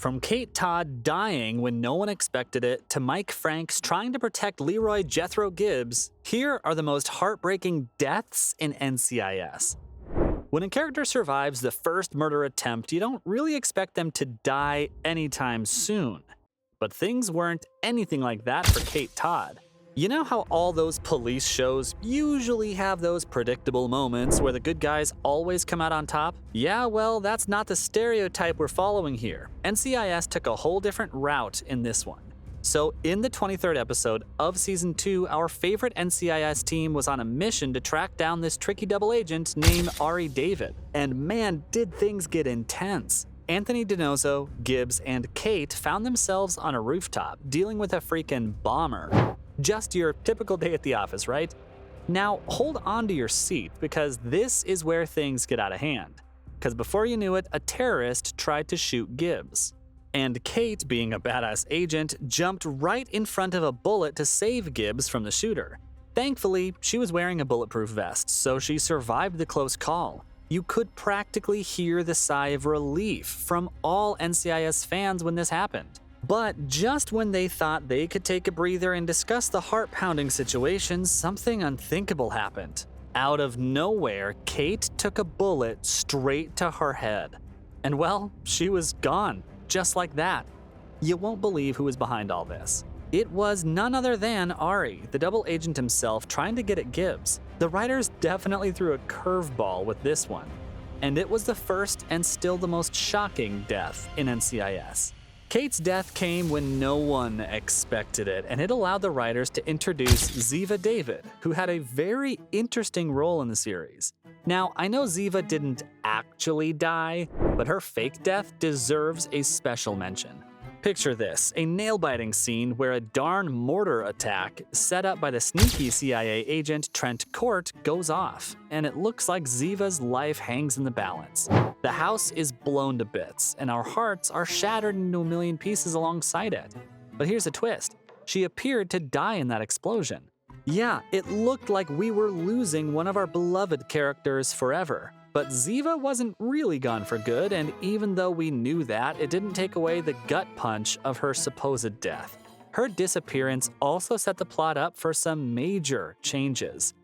From Kate Todd dying when no one expected it to Mike Franks trying to protect Leroy Jethro Gibbs, here are the most heartbreaking deaths in NCIS. When a character survives the first murder attempt, you don't really expect them to die anytime soon. But things weren't anything like that for Kate Todd. You know how all those police shows usually have those predictable moments where the good guys always come out on top? Yeah, well, that's not the stereotype we're following here. NCIS took a whole different route in this one. So in the 23rd episode of Season 2, our favorite NCIS team was on a mission to track down this tricky double agent named Ari David. And man, did things get intense. Anthony DiNozzo, Gibbs, and Kate found themselves on a rooftop dealing with a freaking bomber. Just your typical day at the office, right? Now hold on to your seat because this is where things get out of hand. Because before you knew it, a terrorist tried to shoot Gibbs. And Kate, being a badass agent, jumped right in front of a bullet to save Gibbs from the shooter. Thankfully, she was wearing a bulletproof vest, so she survived the close call. You could practically hear the sigh of relief from all NCIS fans when this happened. But just when they thought they could take a breather and discuss the heart-pounding situation, something unthinkable happened. Out of nowhere, Kate took a bullet straight to her head. And well, she was gone. Just like that. You won't believe who was behind all this. It was none other than Ari, the double agent himself, trying to get at Gibbs. The writers definitely threw a curveball with this one. And it was the first and still the most shocking death in NCIS. Kate's death came when no one expected it, and it allowed the writers to introduce Ziva David, who had a very interesting role in the series. Now, I know Ziva didn't actually die, but her fake death deserves a special mention. Picture this, a nail-biting scene where a darn mortar attack set up by the sneaky CIA agent Trent Court goes off, and it looks like Ziva's life hangs in the balance. The house is blown to bits, and our hearts are shattered into a million pieces alongside it. But here's a twist. She appeared to die in that explosion. Yeah, it looked like we were losing one of our beloved characters forever. But Ziva wasn't really gone for good, and even though we knew that, it didn't take away the gut punch of her supposed death. Her disappearance also set the plot up for some major changes.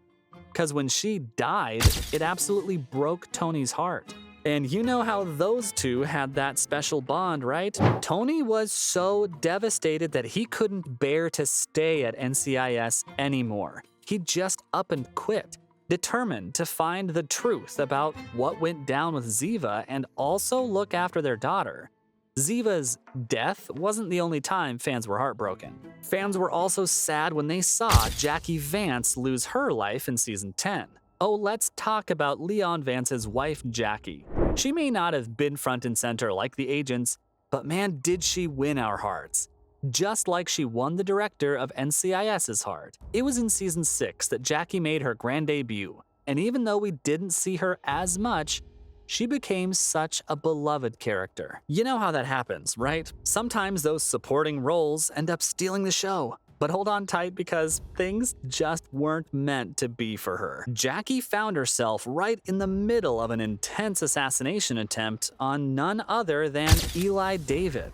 Because when she died, it absolutely broke Tony's heart. And you know how those two had that special bond, right? Tony was so devastated that he couldn't bear to stay at NCIS anymore. He just up and quit, determined to find the truth about what went down with Ziva and also look after their daughter. Ziva's death wasn't the only time fans were heartbroken. Fans were also sad when they saw Jackie Vance lose her life in Season 10. Oh, let's talk about Leon Vance's wife, Jackie. She may not have been front and center like the agents, but man, did she win our hearts. Just like she won the director of NCIS's heart. It was in Season 6 that Jackie made her grand debut, and even though we didn't see her as much, she became such a beloved character. You know how that happens, right? Sometimes those supporting roles end up stealing the show. But hold on tight because things just weren't meant to be for her. Jackie found herself right in the middle of an intense assassination attempt on none other than Eli David.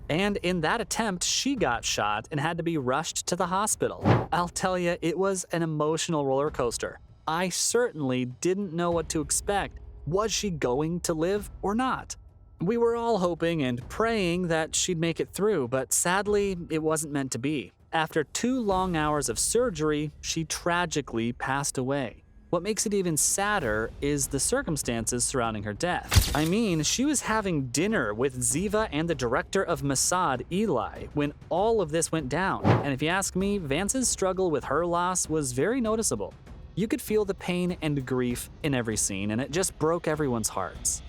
And in that attempt, she got shot and had to be rushed to the hospital. I'll tell you, it was an emotional roller coaster. I certainly didn't know what to expect. Was she going to live or not? We were all hoping and praying that she'd make it through, but sadly, it wasn't meant to be. After 2 long hours of surgery, she tragically passed away. What makes it even sadder is the circumstances surrounding her death. I mean, she was having dinner with Ziva and the director of Mossad, Eli, when all of this went down. And if you ask me, Vance's struggle with her loss was very noticeable. You could feel the pain and grief in every scene, and it just broke everyone's hearts.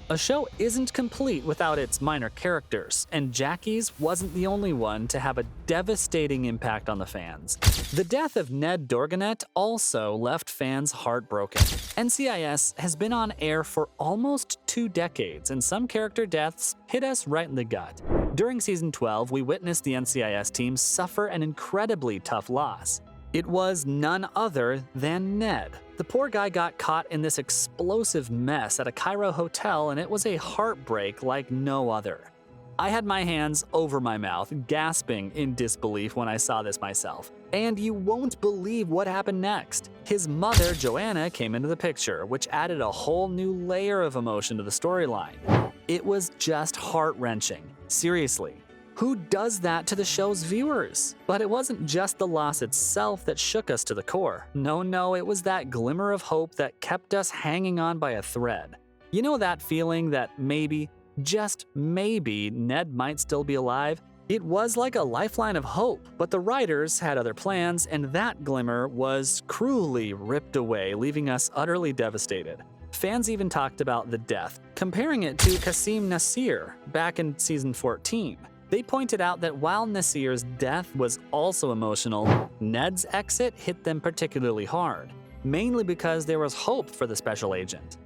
A show isn't complete without its minor characters, and Jackie's wasn't the only one to have a devastating impact on the fans. The death of Ned Dorganet also left fans heartbroken. NCIS has been on air for almost 2 decades, and some character deaths hit us right in the gut. During Season 12, we witnessed the NCIS team suffer an incredibly tough loss. It was none other than Ned. The poor guy got caught in this explosive mess at a Cairo hotel, and it was a heartbreak like no other. I had my hands over my mouth, gasping in disbelief when I saw this myself. And you won't believe what happened next. His mother, Joanna, came into the picture, which added a whole new layer of emotion to the storyline. It was just heart-wrenching. Seriously. Who does that to the show's viewers? But it wasn't just the loss itself that shook us to the core. No, it was that glimmer of hope that kept us hanging on by a thread. You know that feeling that maybe, just maybe, Ned might still be alive? It was like a lifeline of hope, but the writers had other plans, and that glimmer was cruelly ripped away, leaving us utterly devastated. Fans even talked about the death, comparing it to Qasim Nasir back in season 14. They pointed out that while Nasir's death was also emotional, Ned's exit hit them particularly hard, mainly because there was hope for the special agent.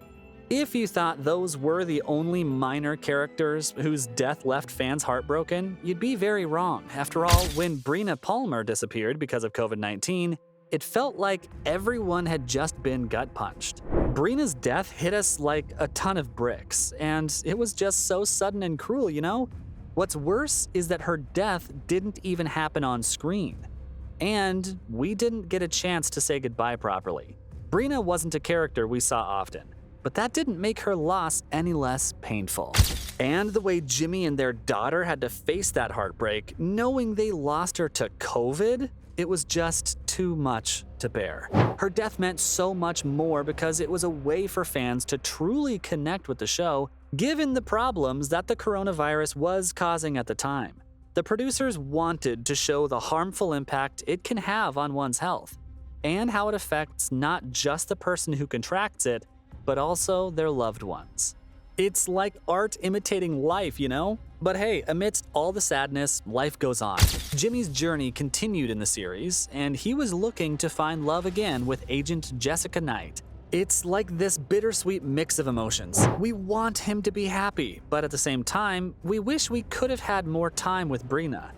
If you thought those were the only minor characters whose death left fans heartbroken, you'd be very wrong. After all, when Brina Palmer disappeared because of COVID-19, it felt like everyone had just been gut-punched. Brina's death hit us like a ton of bricks, and it was just so sudden and cruel, you know? What's worse is that her death didn't even happen on screen. And we didn't get a chance to say goodbye properly. Brina wasn't a character we saw often, but that didn't make her loss any less painful. And the way Jimmy and their daughter had to face that heartbreak, knowing they lost her to COVID, it was just too much to bear. Her death meant so much more because it was a way for fans to truly connect with the show, given the problems that the coronavirus was causing at the time. The producers wanted to show the harmful impact it can have on one's health, and how it affects not just the person who contracts it, but also their loved ones. It's like art imitating life, you know? But hey, amidst all the sadness, life goes on. Jimmy's journey continued in the series, and he was looking to find love again with Agent Jessica Knight. It's like this bittersweet mix of emotions. We want him to be happy, but at the same time, we wish we could have had more time with Brina.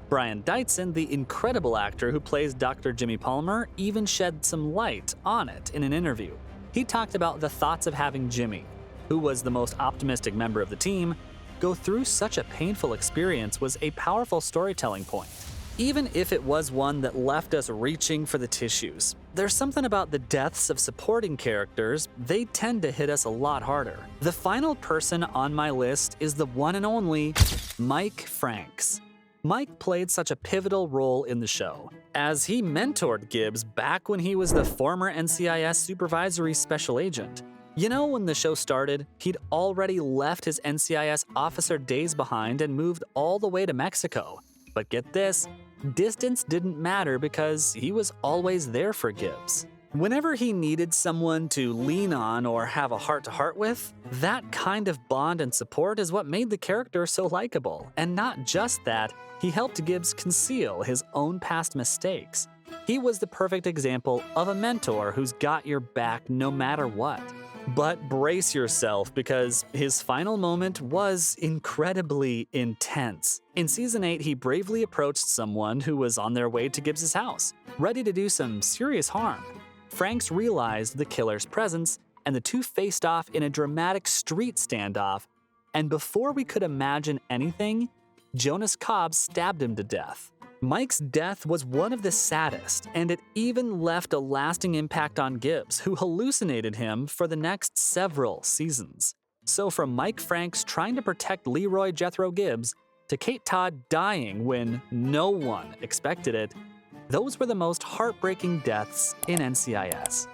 Brian Deitzen, the incredible actor who plays Dr. Jimmy Palmer, even shed some light on it in an interview. He talked about the thoughts of having Jimmy, who was the most optimistic member of the team, go through such a painful experience was a powerful storytelling point. Even if it was one that left us reaching for the tissues, there's something about the deaths of supporting characters, they tend to hit us a lot harder. The final person on my list is the one and only Mike Franks. Mike played such a pivotal role in the show, as he mentored Gibbs back when he was the former NCIS supervisory special agent. You know, when the show started, he'd already left his NCIS officer days behind and moved all the way to Mexico. But get this, distance didn't matter because he was always there for Gibbs. Whenever he needed someone to lean on or have a heart-to-heart with, that kind of bond and support is what made the character so likable. And not just that, he helped Gibbs conceal his own past mistakes. He was the perfect example of a mentor who's got your back no matter what. But brace yourself, because his final moment was incredibly intense. In Season 8, he bravely approached someone who was on their way to Gibbs' house, ready to do some serious harm. Franks realized the killer's presence, and the two faced off in a dramatic street standoff, and before we could imagine anything, Jonas Cobb stabbed him to death. Mike's death was one of the saddest, and it even left a lasting impact on Gibbs, who hallucinated him for the next several seasons. So from Mike Franks trying to protect Leroy Jethro Gibbs to Kate Todd dying when no one expected it, those were the most heartbreaking deaths in NCIS.